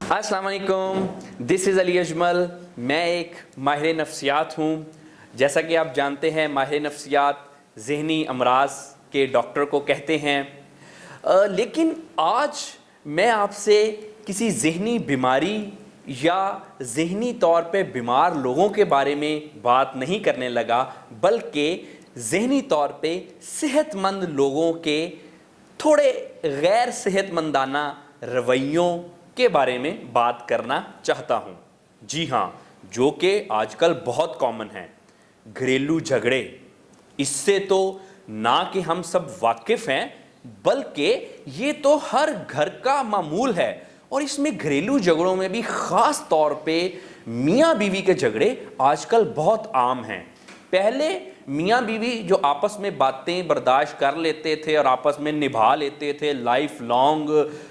अस्सलाम वालेकुम, this is Ali Ajmal. मैं एक माहिर नफ्सियात हूँ। जैसा कि आप जानते हैं, माहिर नफ्सियात ज़हनी अमराज के डॉक्टर को कहते हैं। लेकिन आज मैं आपसे किसी ज़हनी बीमारी या ज़हनी तौर पे बीमार लोगों के बारे में बात नहीं करने लगा, बल्कि ज़हनी तौर पे सेहतमंद लोगों के थोड़े गैर सेहतमंदाना रवैयों के बारे में बात करना चाहता हूँ। जी हाँ, जो कि आजकल बहुत कॉमन है, घरेलू झगड़े। इससे तो ना कि हम सब वाकिफ़ हैं, बल्कि ये तो हर घर का मामूल है। और इसमें घरेलू झगड़ों में भी ख़ास तौर पे मियाँ बीवी के झगड़े आजकल बहुत आम हैं। पहले मियाँ बीवी जो आपस में बातें बर्दाश्त कर लेते थे और आपस में निभा लेते थे, लाइफ लॉन्ग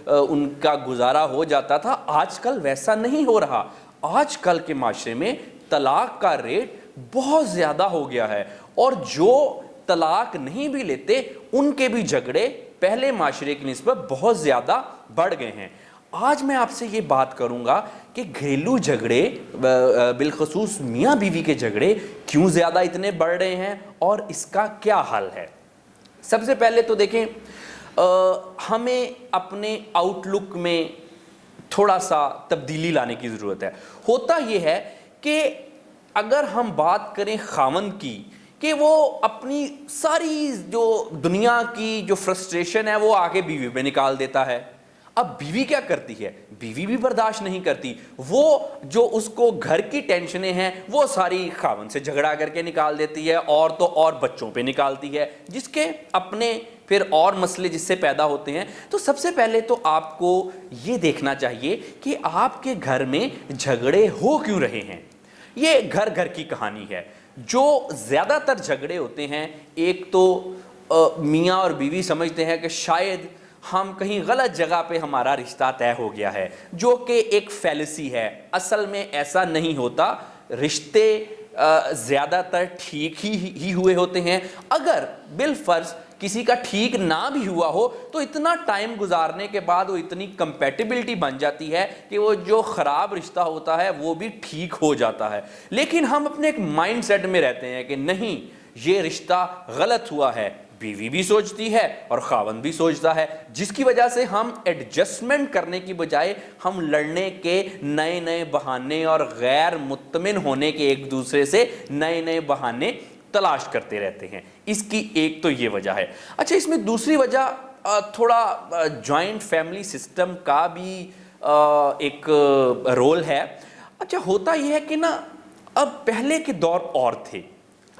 उनका गुजारा हो जाता था। आजकल वैसा नहीं हो रहा। आजकल के माशरे में तलाक का रेट बहुत ज़्यादा हो गया है, और जो तलाक नहीं भी लेते उनके भी झगड़े पहले माशरे की निस्बत बहुत ज़्यादा बढ़ गए हैं। आज मैं आपसे ये बात करूंगा कि घरेलू झगड़े, बिलखसूस मियाँ बीवी के झगड़े क्यों ज़्यादा इतने बढ़ रहे हैं और इसका क्या हल है। सबसे पहले तो देखें, हमें अपने आउटलुक में थोड़ा सा तब्दीली लाने की ज़रूरत है। होता ये है कि अगर हम बात करें खावंद की, कि वो अपनी सारी जो दुनिया की जो फ्रस्ट्रेशन है वो आके बीवी पे निकाल देता है। अब बीवी क्या करती है? बीवी भी बर्दाश्त नहीं करती। वो जो उसको घर की टेंशनें हैं वो सारी खावंद से झगड़ा करके निकाल देती है, और तो और बच्चों पे निकालती है, जिसके अपने फिर और मसले जिससे पैदा होते हैं। तो सबसे पहले तो आपको ये देखना चाहिए कि आपके घर में झगड़े हो क्यों रहे हैं। ये घर घर की कहानी है। जो ज़्यादातर झगड़े होते हैं, एक तो मियाँ और बीवी समझते हैं कि शायद हम कहीं गलत जगह पे हमारा रिश्ता तय हो गया है, जो कि एक फैलेसी है। असल में ऐसा नहीं होता। रिश्ते ज़्यादातर ठीक ही हुए होते हैं। अगर बिलफर्ज किसी का ठीक ना भी हुआ हो तो इतना टाइम गुजारने के बाद वो इतनी कंपैटिबिलिटी बन जाती है कि वो जो ख़राब रिश्ता होता है वो भी ठीक हो जाता है। लेकिन हम अपने एक माइंड सेट में रहते हैं कि नहीं, ये रिश्ता गलत हुआ है। बीवी भी सोचती है और खावंद भी सोचता है, जिसकी वजह से हम एडजस्टमेंट करने की बजाय हम लड़ने के नए नए बहाने और गैर मुत्तमिन होने के एक दूसरे से नए नए बहाने तलाश करते रहते हैं। इसकी एक तो ये वजह है। अच्छा, इसमें दूसरी वजह थोड़ा जॉइंट फैमिली सिस्टम का भी एक रोल है। अच्छा, होता यह है कि ना, अब पहले के दौर और थे,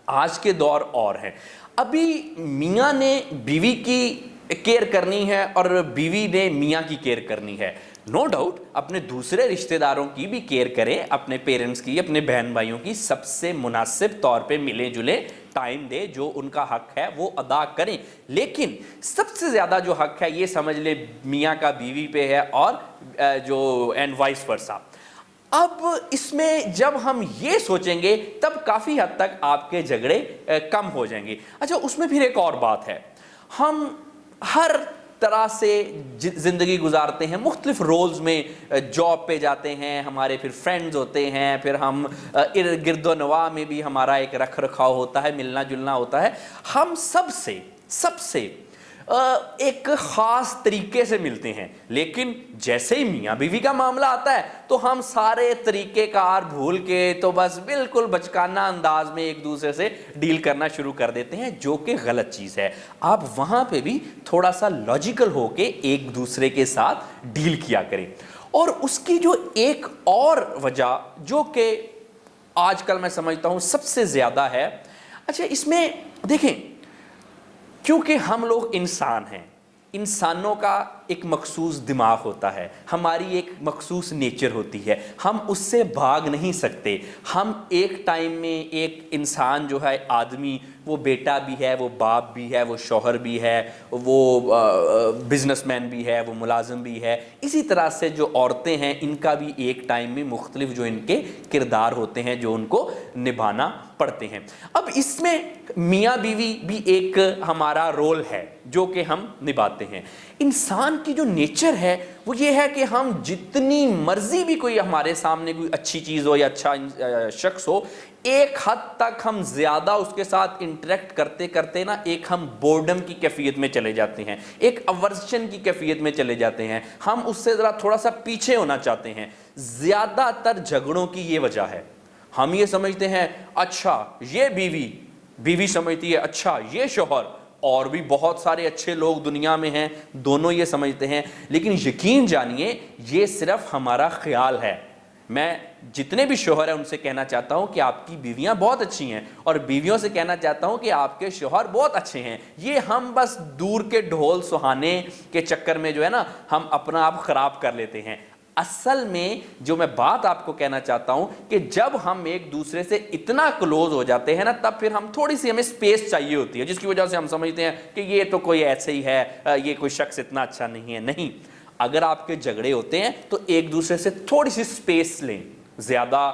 आज के दौर और हैं। अभी मियाँ ने बीवी की केयर करनी है और बीवी ने मियाँ की केयर करनी है। नो डाउट अपने दूसरे रिश्तेदारों की भी केयर करें, अपने पेरेंट्स की, अपने बहन भाइयों की सबसे मुनासिब तौर पे मिले जुले टाइम दे, जो उनका हक है वो अदा करें। लेकिन सबसे ज़्यादा जो हक है ये समझ ले मियाँ का बीवी पे है, और जो एंड वाइस वर्सा। अब इसमें जब हम ये सोचेंगे तब काफ़ी हद तक आपके झगड़े कम हो जाएंगे। अच्छा, उसमें फिर एक और बात है, हम हर तरह से ज़िंदगी गुजारते हैं, मुख्तलिफ रोल्स में जॉब पे जाते हैं, हमारे फिर फ्रेंड्स होते हैं, फिर हम इर्द गिर्द नवा में भी हमारा एक रख रखाव होता है, मिलना जुलना होता है। हम सबसे एक ख़ास तरीके से मिलते हैं, लेकिन जैसे ही मियाँ बीवी का मामला आता है तो हम सारे तरीक़ेकार भूल के तो बस बिल्कुल बचकाना अंदाज में एक दूसरे से डील करना शुरू कर देते हैं, जो कि गलत चीज़ है। आप वहाँ पे भी थोड़ा सा लॉजिकल होके एक दूसरे के साथ डील किया करें। और उसकी जो एक और वजह जो कि आजकल मैं समझता हूँ सबसे ज़्यादा है, अच्छा इसमें देखें, क्योंकि हम लोग इंसान हैं, इंसानों का एक मखसूस दिमाग होता है, हमारी एक मखसूस नेचर होती है, हम उससे भाग नहीं सकते। हम एक टाइम में एक इंसान जो है, आदमी, वो बेटा भी है, वो बाप भी है, वो शौहर भी है, वो बिजनेसमैन भी है, वो मुलाजिम भी है। इसी तरह से जो औरतें हैं, इनका भी एक टाइम में मुख्तलिफ जो इनके किरदार होते हैं जो उनको निभाना पड़ते हैं। अब इसमें मियाँ बीवी भी एक हमारा रोल है जो कि हम निभाते हैं। انسان کی جو نیچر ہے وہ یہ ہے کہ ہم جتنی مرضی بھی کوئی ہمارے سامنے کوئی اچھی چیز ہو یا اچھا شخص ہو، ایک حد تک ہم زیادہ اس کے ساتھ انٹریکٹ کرتے کرتے نا ایک ہم بورڈم کی کیفیت میں چلے جاتے ہیں، ایک اورژن کی کیفیت میں چلے جاتے ہیں، ہم اس سے ذرا تھوڑا سا پیچھے ہونا چاہتے ہیں۔ زیادہ تر جھگڑوں کی یہ وجہ ہے، ہم یہ سمجھتے ہیں اچھا یہ بیوی، بیوی سمجھتی ہے اچھا یہ شوہر، اور بھی بہت سارے اچھے لوگ دنیا میں ہیں، دونوں یہ سمجھتے ہیں، لیکن یقین جانیے یہ صرف ہمارا خیال ہے۔ میں جتنے بھی شوہر ہیں ان سے کہنا چاہتا ہوں کہ آپ کی بیویاں بہت اچھی ہیں، اور بیویوں سے کہنا چاہتا ہوں کہ آپ کے شوہر بہت اچھے ہیں۔ یہ ہم بس دور کے ڈھول سہانے کے چکر میں جو ہے نا ہم اپنا آپ خراب کر لیتے ہیں۔ اصل میں جو میں بات آپ کو کہنا چاہتا ہوں کہ جب ہم ایک دوسرے سے اتنا کلوز ہو جاتے ہیں نا، تب پھر ہم تھوڑی سی ہمیں سپیس چاہیے ہوتی ہے، جس کی وجہ سے ہم سمجھتے ہیں کہ یہ تو کوئی ایسے ہی ہے، یہ کوئی شخص اتنا اچھا نہیں ہے۔ نہیں، اگر آپ کے جھگڑے ہوتے ہیں تو ایک دوسرے سے تھوڑی سی سپیس لیں، زیادہ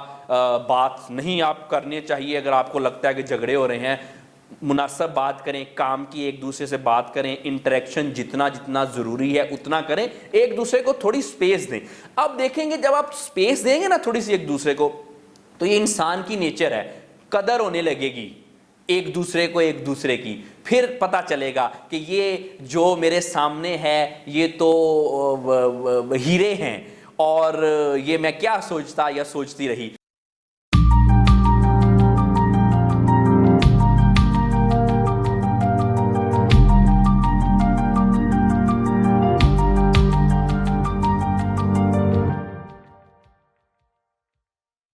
بات نہیں آپ کرنی چاہیے۔ اگر آپ کو لگتا ہے کہ جھگڑے ہو رہے ہیں، مناسب بات کریں، کام کی ایک دوسرے سے بات کریں، انٹریکشن جتنا ضروری ہے اتنا کریں، ایک دوسرے کو تھوڑی سپیس دیں۔ اب دیکھیں گے جب آپ سپیس دیں گے نا تھوڑی سی ایک دوسرے کو، تو یہ انسان کی نیچر ہے، قدر ہونے لگے گی ایک دوسرے کو ایک دوسرے کی۔ پھر پتہ چلے گا کہ یہ جو میرے سامنے ہے یہ تو ہیرے ہیں، اور یہ میں کیا سوچتا یا سوچتی رہی۔